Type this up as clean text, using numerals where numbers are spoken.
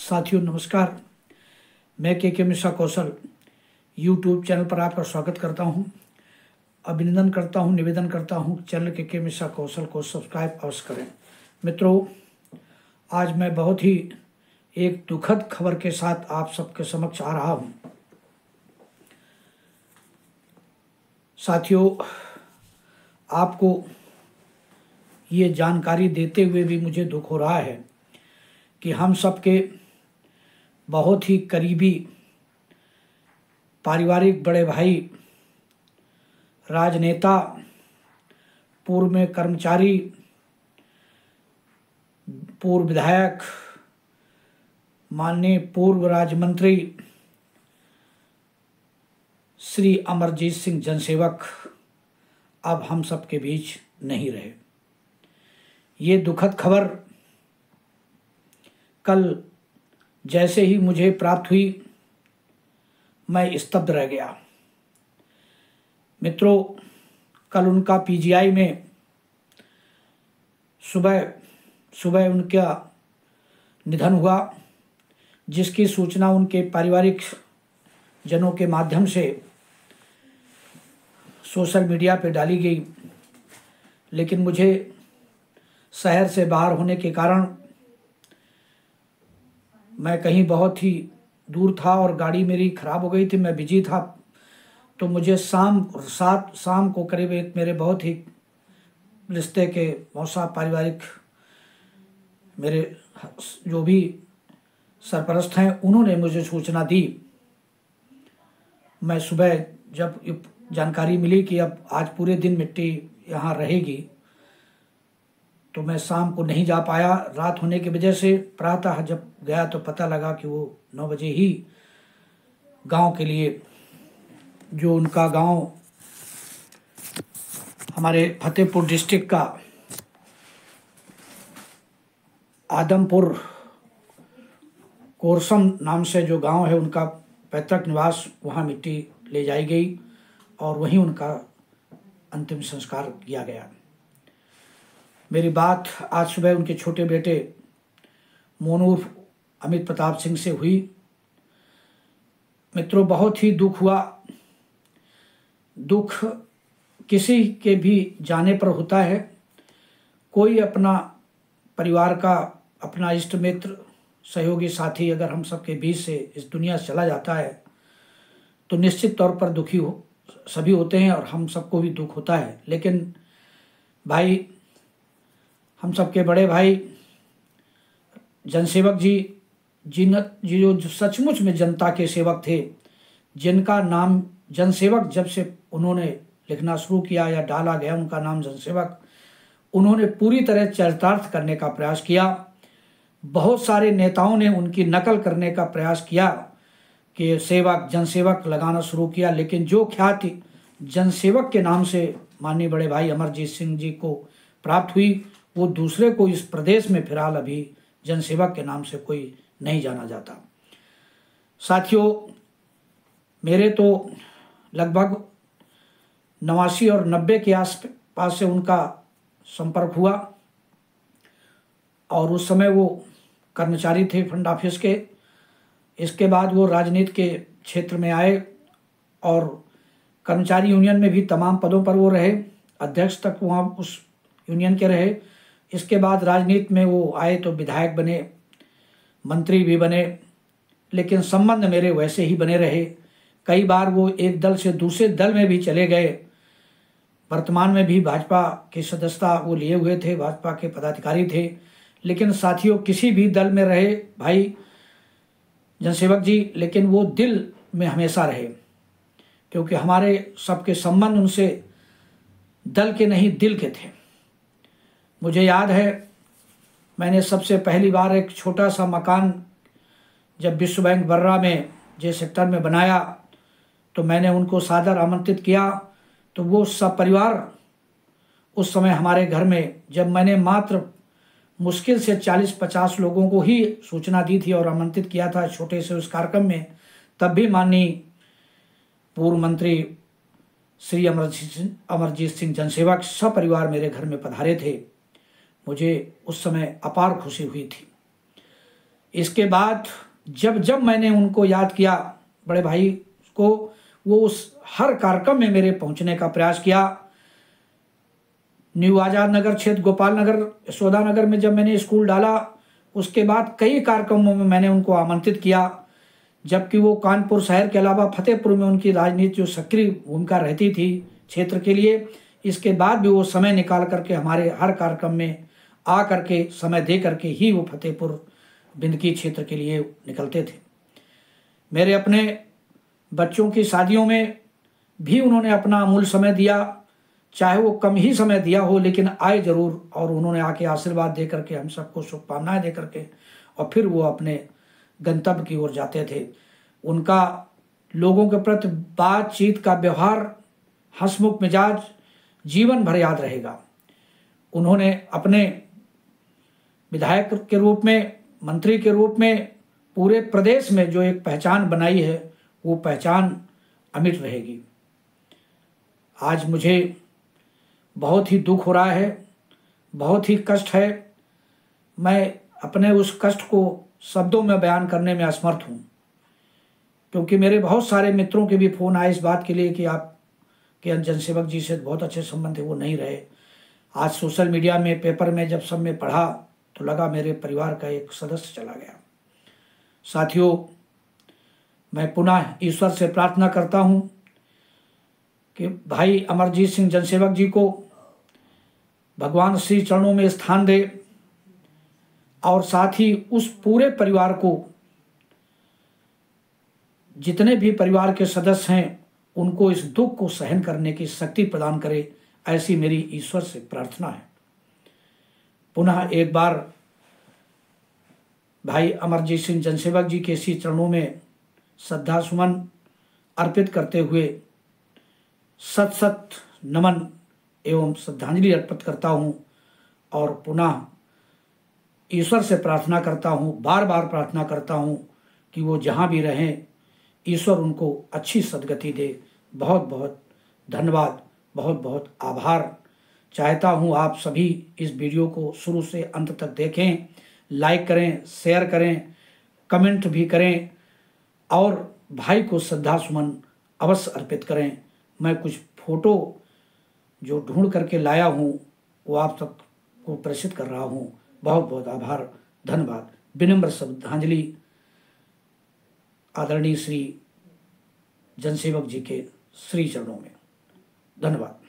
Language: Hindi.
साथियों नमस्कार। मैं के मिश्रा कौशल यूट्यूब चैनल पर आपका स्वागत करता हूं। अभिनंदन करता हूं, निवेदन करता हूं चैनल के मिश्रा कौशल को सब्सक्राइब अवश्य करें। मित्रों, आज मैं बहुत ही एक दुखद खबर के साथ आप सबके समक्ष आ रहा हूं। साथियों, आपको ये जानकारी देते हुए भी मुझे दुख हो रहा है कि हम सबके बहुत ही करीबी पारिवारिक बड़े भाई, राजनेता, पूर्व में कर्मचारी, पूर्व विधायक, माननीय पूर्व राज्य मंत्री श्री अमरजीत सिंह जनसेवक अब हम सबके बीच नहीं रहे। ये दुखद खबर कल जैसे ही मुझे प्राप्त हुई, मैं स्तब्ध रह गया। मित्रों, कल उनका पीजीआई में सुबह उनका निधन हुआ, जिसकी सूचना उनके पारिवारिक जनों के माध्यम से सोशल मीडिया पर डाली गई। लेकिन मुझे शहर से बाहर होने के कारण मैं कहीं बहुत ही दूर था और गाड़ी मेरी खराब हो गई थी, मैं बिजी था। तो मुझे शाम को करीब एक मेरे बहुत ही रिश्ते के मौसा पारिवारिक मेरे जो भी सरपरस्त हैं, उन्होंने मुझे सूचना दी। मैं सुबह जब जानकारी मिली कि अब आज पूरे दिन मिट्टी यहाँ रहेगी, तो मैं शाम को नहीं जा पाया रात होने की वजह से। प्रातः जब गया तो पता लगा कि वो 9 बजे ही गांव के लिए, जो उनका गांव हमारे फतेहपुर डिस्ट्रिक्ट का आदमपुर कोरसम नाम से जो गांव है, उनका पैतृक निवास, वहां मिट्टी ले जाई गई और वहीं उनका अंतिम संस्कार किया गया। मेरी बात आज सुबह उनके छोटे बेटे मोनू अमित प्रताप सिंह से हुई। मित्रों, बहुत ही दुख हुआ। दुख किसी के भी जाने पर होता है। कोई अपना परिवार का, अपना इष्ट मित्र, सहयोगी साथी अगर हम सबके बीच से इस दुनिया से चला जाता है तो निश्चित तौर पर दुखी सभी होते हैं और हम सबको भी दुख होता है। लेकिन भाई, हम सबके बड़े भाई जनसेवक जी जो सचमुच में जनता के सेवक थे, जिनका नाम जनसेवक जब से उन्होंने लिखना शुरू किया या डाला गया उनका नाम जनसेवक, उन्होंने पूरी तरह चरितार्थ करने का प्रयास किया। बहुत सारे नेताओं ने उनकी नकल करने का प्रयास किया कि सेवक जनसेवक लगाना शुरू किया, लेकिन जो ख्याति जनसेवक के नाम से माननीय बड़े भाई अमरजीत सिंह जी को प्राप्त हुई, वो दूसरे को इस प्रदेश में फिलहाल अभी जनसेवक के नाम से कोई नहीं जाना जाता। साथियों, मेरे तो लगभग 89 और 90 के आसपास से उनका संपर्क हुआ और उस समय वो कर्मचारी थे फंड ऑफिस के। इसके बाद वो राजनीति के क्षेत्र में आए और कर्मचारी यूनियन में भी तमाम पदों पर वो रहे, अध्यक्ष तक वहाँ उस यूनियन के रहे। इसके बाद राजनीति में वो आए तो विधायक बने, मंत्री भी बने, लेकिन संबंध मेरे वैसे ही बने रहे। कई बार वो एक दल से दूसरे दल में भी चले गए। वर्तमान में भी भाजपा की सदस्यता वो लिए हुए थे, भाजपा के पदाधिकारी थे। लेकिन साथियों, किसी भी दल में रहे भाई जनसेवक जी, लेकिन वो दिल में हमेशा रहे, क्योंकि हमारे सबके संबंध उनसे दल के नहीं दिल के थे। मुझे याद है, मैंने सबसे पहली बार एक छोटा सा मकान जब विश्व बैंक बर्रा में जे सेक्टर में बनाया, तो मैंने उनको सादर आमंत्रित किया। तो वो सब परिवार उस समय हमारे घर में, जब मैंने मात्र मुश्किल से 40-50 लोगों को ही सूचना दी थी और आमंत्रित किया था छोटे से उस कार्यक्रम में, तब भी माननीय पूर्व मंत्री श्री अमरजीत सिंह जनसेवक सपरिवार मेरे घर में पधारे थे। मुझे उस समय अपार खुशी हुई थी। इसके बाद जब जब मैंने उनको याद किया, बड़े भाई को, वो उस हर कार्यक्रम में मेरे पहुंचने का प्रयास किया। न्यू आज़ाद नगर क्षेत्र, गोपाल नगर, यशोदा नगर में जब मैंने स्कूल डाला, उसके बाद कई कार्यक्रमों में मैंने उनको आमंत्रित किया, जबकि वो कानपुर शहर के अलावा फतेहपुर में उनकी राजनीति जो सक्रिय भूमिका रहती थी क्षेत्र के लिए, इसके बाद भी वो समय निकाल करके हमारे हर कार्यक्रम में आ करके समय दे करके ही वो फतेहपुर बिंदकी क्षेत्र के लिए निकलते थे। मेरे अपने बच्चों की शादियों में भी उन्होंने अपना अमूल्य समय दिया, चाहे वो कम ही समय दिया हो, लेकिन आए जरूर, और उन्होंने आके आशीर्वाद दे करके हम सबको शुभकामनाएं दे करके और फिर वो अपने गंतव्य की ओर जाते थे। उनका लोगों के प्रति बातचीत का व्यवहार, हंसमुख मिजाज जीवन भर याद रहेगा। उन्होंने अपने विधायक के रूप में, मंत्री के रूप में पूरे प्रदेश में जो एक पहचान बनाई है, वो पहचान अमिट रहेगी। आज मुझे बहुत ही दुख हो रहा है, बहुत ही कष्ट है। मैं अपने उस कष्ट को शब्दों में बयान करने में असमर्थ हूँ, क्योंकि मेरे बहुत सारे मित्रों के भी फ़ोन आए इस बात के लिए कि आप के जनसेवक जी से बहुत अच्छे संबंध है, वो नहीं रहे। आज सोशल मीडिया में, पेपर में जब सब में पढ़ा तो लगा मेरे परिवार का एक सदस्य चला गया। साथियों, मैं पुनः ईश्वर से प्रार्थना करता हूँ कि भाई अमरजीत सिंह जनसेवक जी को भगवान श्री चरणों में स्थान दे, और साथ ही उस पूरे परिवार को, जितने भी परिवार के सदस्य हैं, उनको इस दुख को सहन करने की शक्ति प्रदान करे, ऐसी मेरी ईश्वर से प्रार्थना है। पुनः एक बार भाई अमरजीत सिंह जनसेवक जी के इसी चरणों में श्रद्धा सुमन अर्पित करते हुए सत सत नमन एवं श्रद्धांजलि अर्पित करता हूँ, और पुनः ईश्वर से प्रार्थना करता हूँ, बार बार प्रार्थना करता हूँ कि वो जहाँ भी रहें, ईश्वर उनको अच्छी सद्गति दे। बहुत बहुत धन्यवाद, बहुत बहुत आभार। चाहता हूँ आप सभी इस वीडियो को शुरू से अंत तक देखें, लाइक करें, शेयर करें, कमेंट भी करें, और भाई को श्रद्धा सुमन अवश्य अर्पित करें। मैं कुछ फ़ोटो जो ढूंढ करके लाया हूँ वो आप सबको प्रेषित कर रहा हूँ। बहुत बहुत आभार, धन्यवाद। विनम्र श्रद्धांजलि आदरणीय श्री जनसेवक जी के श्री चरणों में। धन्यवाद।